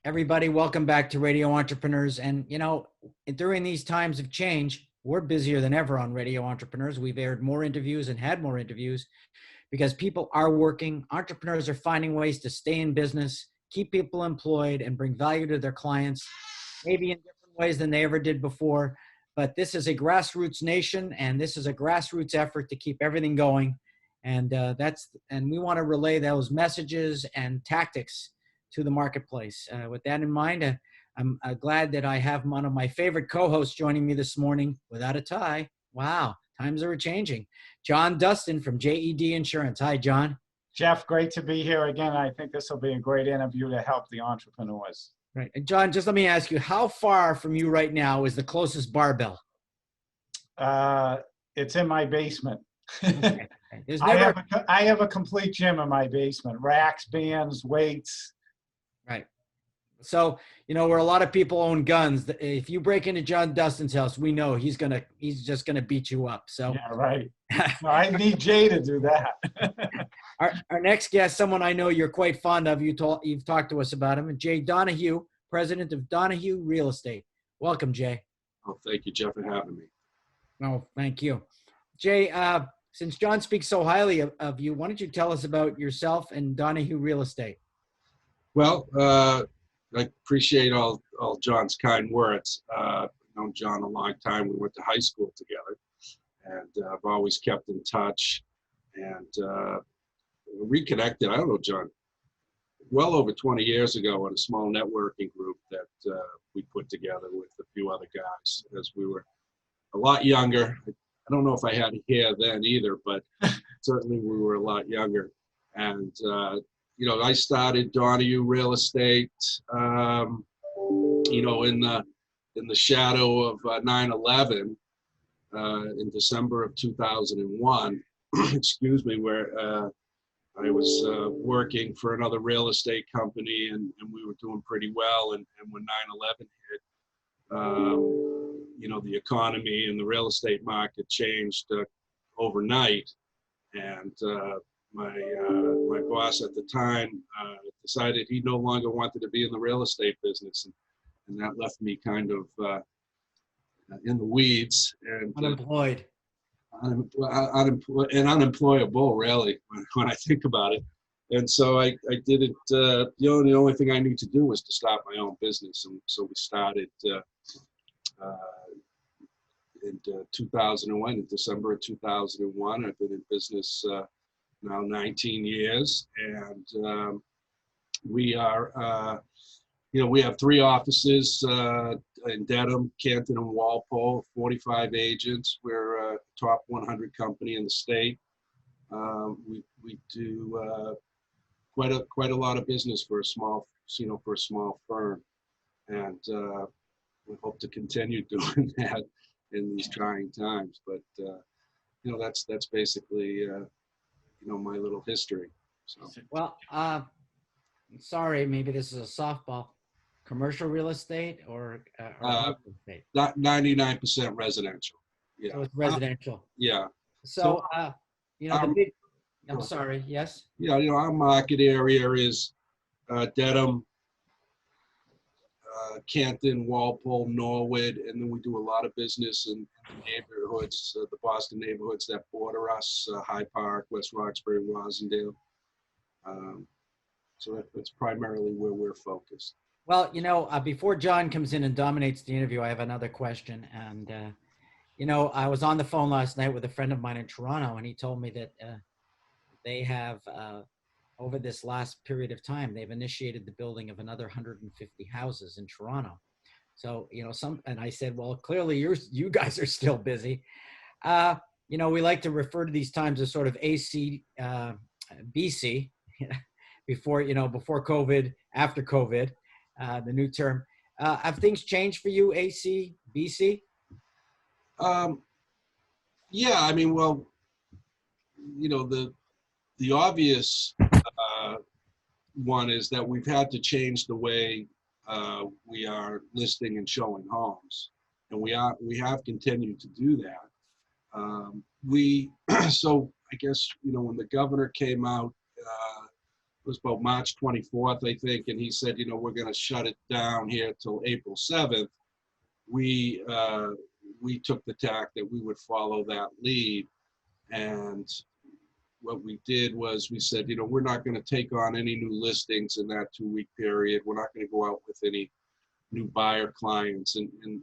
Everybody, welcome back to Radio Entrepreneurs. And, during these times of change, we're busier than ever on Radio Entrepreneurs. We've aired more interviews and had more interviews because people are working. Entrepreneurs are finding ways to stay in business, keep people employed, and bring value to their clients, maybe in different ways than they ever did before. But this is a grassroots nation, and this is a grassroots effort to keep everything going. And we want to relay those messages and tactics to the marketplace. With that in mind, I'm glad that I have one of my favorite co-hosts joining me this morning without a tie. Wow, times are changing. John Dustin from JED Insurance. Hi, John. Jeff, great to be here again. I think this will be a great interview to help the entrepreneurs. Right. And John, just let me ask you, how far from you right now is the closest barbell? It's in my basement. Okay. I have a complete gym in my basement, racks, bands, weights. Right. So, where a lot of people own guns, if you break into John Dustin's house, we know he's just going to beat you up. So yeah, right. No, I need Jay to do that. Our next guest, someone I know you're quite fond of, you've talked to us about him, Jay Donahue, president of Donahue Real Estate. Welcome, Jay. Oh, thank you, Jeff, for having me. Oh, thank you. Jay, since John speaks so highly of you, why don't you tell us about yourself and Donahue Real Estate? Well, I appreciate all John's kind words. I've known John a long time. We went to high school together, and I've always kept in touch and reconnected. I don't know, John, well over 20 years ago in a small networking group that we put together with a few other guys as we were a lot younger. I don't know if I had hair then either, but certainly we were a lot younger. And I started Donahue Real Estate, in the shadow of 9/11 in December of 2001. Excuse me, where I was working for another real estate company, and we were doing pretty well. And when 9/11 hit, the economy and the real estate market changed overnight, and my boss at the time decided he no longer wanted to be in the real estate business, and that left me kind of in the weeds and Unemployed. Unemployable, really, when I think about it. And so I didn't, the only thing I knew to do was to start my own business. And so we started in 2001, in December of 2001. I've been in business now 19 years. And we are, we have 3 offices in Dedham, Canton, and Walpole, 45 agents. We're a top 100 company in the state. We do quite a lot of business for a small firm, and we hope to continue doing that in these trying times. But that's basically my little history. So. Well, sorry, maybe this is a softball. Commercial real estate or real estate? Not 99% residential. Yeah. So it's residential. Yeah. So I'm sorry. Yes. Yeah. Our market area is Dedham, Canton, Walpole, Norwood, and then we do a lot of business in the neighborhoods, the Boston neighborhoods that border us, Hyde Park, West Roxbury, Rosendale. So that's primarily where we're focused. Well, before John comes in and dominates the interview, I have another question. And, I was on the phone last night with a friend of mine in Toronto, and he told me that they have, over this last period of time, they've initiated the building of another 150 houses in Toronto. So, and I said, well, clearly you guys are still busy. We like to refer to these times as sort of AC, BC, before COVID, after COVID. The new term. Have things changed for you, AC, BC? Yeah, I mean, well, the obvious one is that we've had to change the way we are listing and showing homes, and we have continued to do that. So I guess when the governor came out was about March 24th, I think, and he said, you know, we're going to shut it down here till April 7th. We took the tack that we would follow that lead, and what we did was we said, you know, we're not going to take on any new listings in that 2-week period. We're not going to go out with any new buyer clients, and you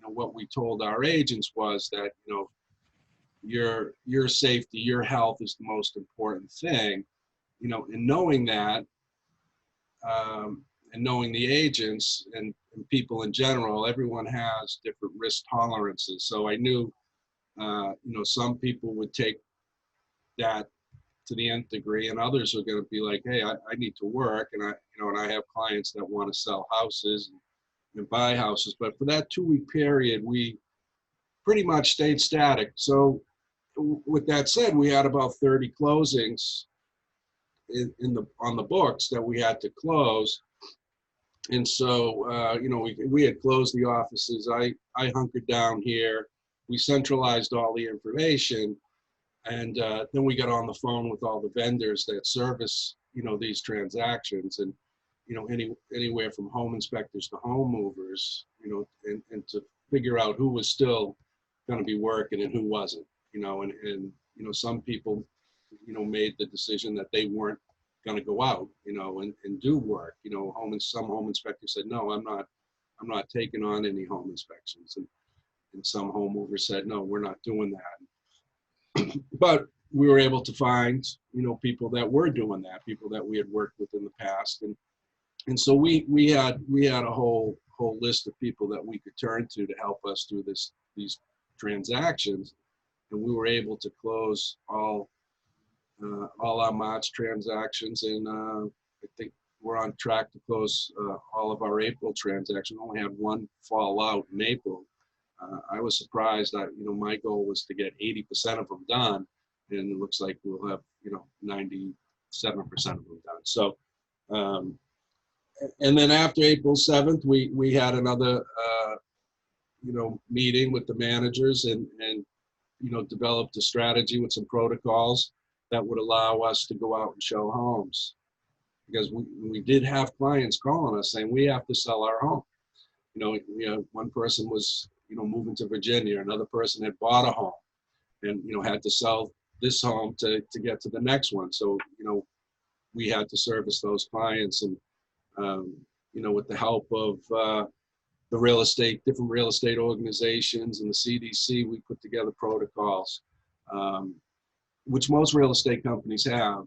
know, what we told our agents was that, you know, your safety, your health is the most important thing, you know, and knowing that, and knowing the agents and people in general, everyone has different risk tolerances. So I knew, you know, some people would take that to the nth degree, and others are going to be like, hey, I need to work, and I have clients that want to sell houses and buy houses. But for that 2-week period, we pretty much stayed static. So with that said, we had about 30 closings on the books that we had to close. And so, you know, we had closed the offices. I hunkered down here. We centralized all the information. And then we got on the phone with all the vendors that service, you know, these transactions, and, you know, anywhere from home inspectors to home movers, you know, and to figure out who was still going to be working and who wasn't, you know, and, you know, some people, you know, made the decision that they weren't going to go out, you know, and do work, you know, some home inspectors said, no, I'm not taking on any home inspections. And some home movers said, no, we're not doing that. But we were able to find, you know, people that were doing that, people that we had worked with in the past. And so we had a whole list of people that we could turn to help us through these transactions. And we were able to close all our March transactions, and I think we're on track to close all of our April transactions. We only had one fall out in April. I was surprised that, you know, my goal was to get 80% of them done, and it looks like we'll have, you know, 97% of them done. So, and then after April 7th, we had another, you know, meeting with the managers, and you know, developed a strategy with some protocols that would allow us to go out and show homes, because we did have clients calling us saying we have to sell our home. You know, one person was, you know, moving to Virginia, another person had bought a home and, you know, had to sell this home to get to the next one. So, you know, we had to service those clients, and you know, with the help of different real estate organizations and the CDC, we put together protocols, which most real estate companies have.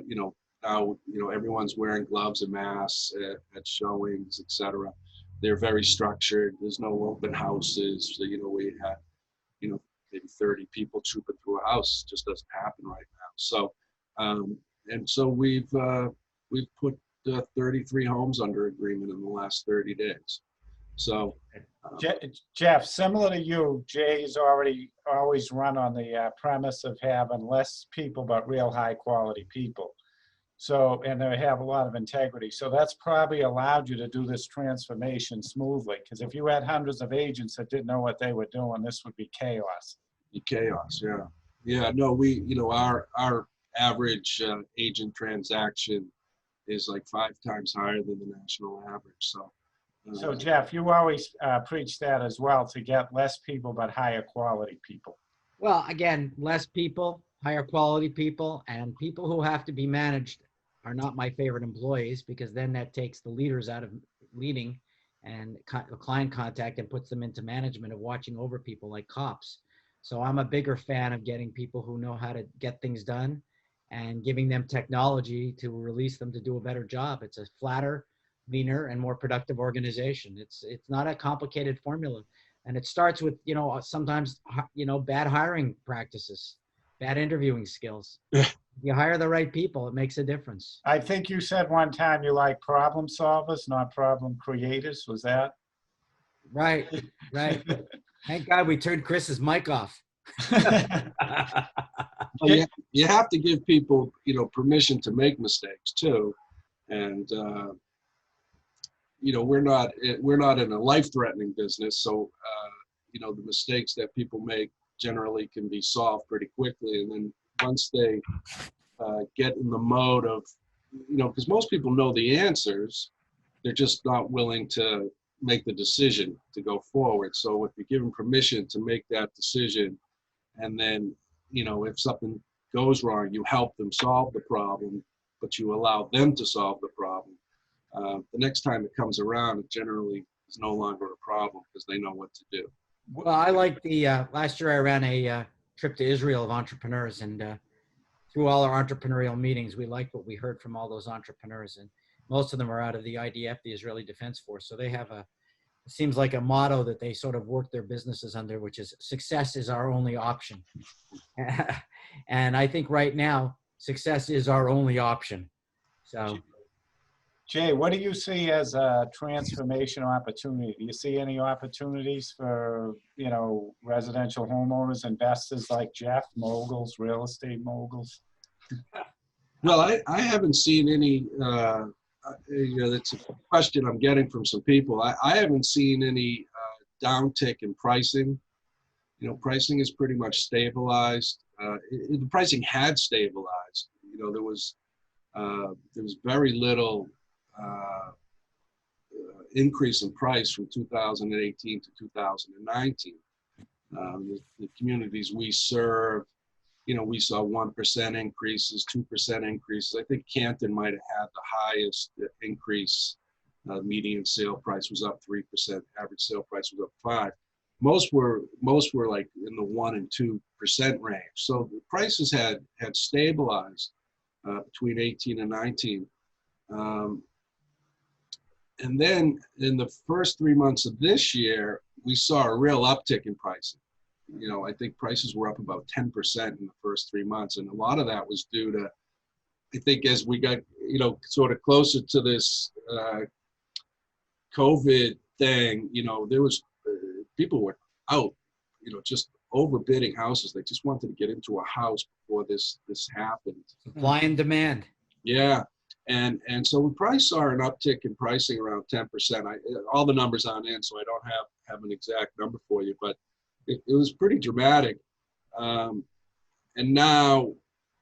You know, now, you know, everyone's wearing gloves and masks at showings, etc. They're very structured. There's no open houses. So, you know, we had, you know, maybe 30 people trooping through a house. It just doesn't happen right now. So, and so we've put 33 homes under agreement in the last 30 days. So, Jeff, similar to you, Jay's always run on the premise of having less people, but real high quality people. So, and they have a lot of integrity. So that's probably allowed you to do this transformation smoothly. Because if you had hundreds of agents that didn't know what they were doing, this would be chaos. Chaos, yeah. Yeah, no, you know, our average agent transaction is like 5 times higher than the national average. So Jeff, you always preach that as well, to get less people, but higher quality people. Well, again, less people, higher quality people, and people who have to be managed are not my favorite employees, because then that takes the leaders out of leading and client contact and puts them into management of watching over people like cops. So I'm a bigger fan of getting people who know how to get things done and giving them technology to release them to do a better job. It's a flatter, leaner, and more productive organization. It's not a complicated formula. And it starts with, you know, sometimes, you know, bad hiring practices, bad interviewing skills. You hire the right people, it makes a difference. I think you said one time you like problem solvers, not problem creators. Was that? Right, right. Thank God we turned Chris's mic off. well, you have to give people, you know, permission to make mistakes too. And, you know, we're not in a life-threatening business. So, you know, the mistakes that people make generally can be solved pretty quickly. And then once they get in the mode of because most people know the answers, they're just not willing to make the decision to go forward. So if you give them permission to make that decision, and then, if something goes wrong, you help them solve the problem, but you allow them to solve the problem. The next time it comes around, it generally is no longer a problem because they know what to do. Well, I like last year I ran a trip to Israel of entrepreneurs, and through all our entrepreneurial meetings, we liked what we heard from all those entrepreneurs, and most of them are out of the IDF, the Israeli Defense Force. So they have it seems like a motto that they sort of work their businesses under, which is success is our only option. And I think right now, success is our only option. So, Jay, what do you see as a transformation opportunity? Do you see any opportunities for, residential homeowners, investors like Jeff, moguls, real estate moguls? Well, I haven't seen any, that's a question I'm getting from some people. I haven't seen any downtick in pricing. Pricing is pretty much stabilized. The pricing had stabilized. There was very little increase in price from 2018 to 2019. The communities we serve, we saw 1% increases, 2% increases. I think Canton might have had the highest increase. Median sale price was up 3%. Average sale price was up 5%. Most were like in the 1% and 2% range. So the prices had stabilized between 18 and 19. And then in the first 3 months of this year, we saw a real uptick in pricing. I think prices were up about 10% in the first 3 months. And a lot of that was due to, I think as we got, sort of closer to this COVID thing, there was, people were out, just overbidding houses. They just wanted to get into a house before this happened. supply and demand. Yeah. And so we probably saw an uptick in pricing around 10%. All the numbers aren't in, so I don't have an exact number for you, but it was pretty dramatic. And now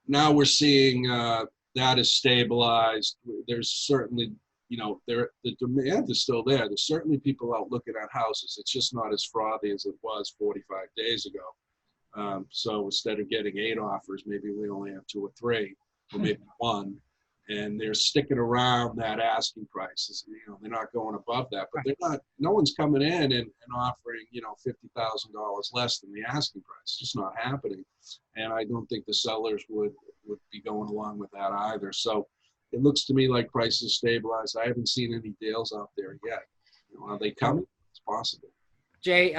we're seeing that is stabilized. There's certainly, the demand is still there. There's certainly people out looking at houses. It's just not as frothy as it was 45 days ago. So instead of getting 8 offers, maybe we only have 2 or 3, or maybe 1. And they're sticking around that asking prices. They're not going above that, but they're not. No one's coming in and offering $50,000 less than the asking price. It's just not happening. And I don't think the sellers would be going along with that either. So it looks to me like prices stabilized. I haven't seen any deals out there yet. Are they coming? It's possible. Jay,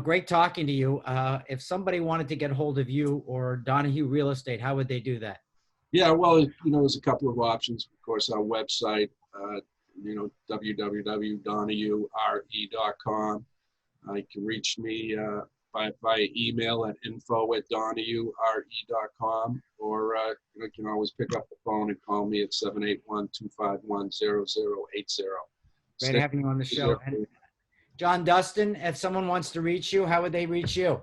great talking to you. If somebody wanted to get hold of you or Donahue Real Estate, how would they do that? Yeah, well, there's a couple of options. Of course, our website, www.donahuere.com. You can reach me via email at info@donahuere.com, or you can always pick up the phone and call me at 781-251-0080. Great having you on the show. And John Dustin, if someone wants to reach you, how would they reach you?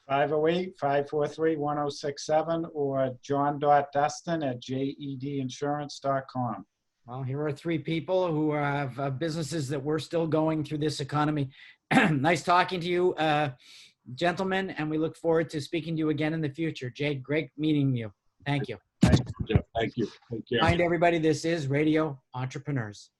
508-543-1067 or john.dustin@jedinsurance.com. Well, here are 3 people who have businesses that we're still going through this economy. Nice talking to you, gentlemen, and we look forward to speaking to you again in the future. Jay, great meeting you. Thank you. Thanks, Jeff. Thank you. Take care. Mind everybody, this is Radio Entrepreneurs.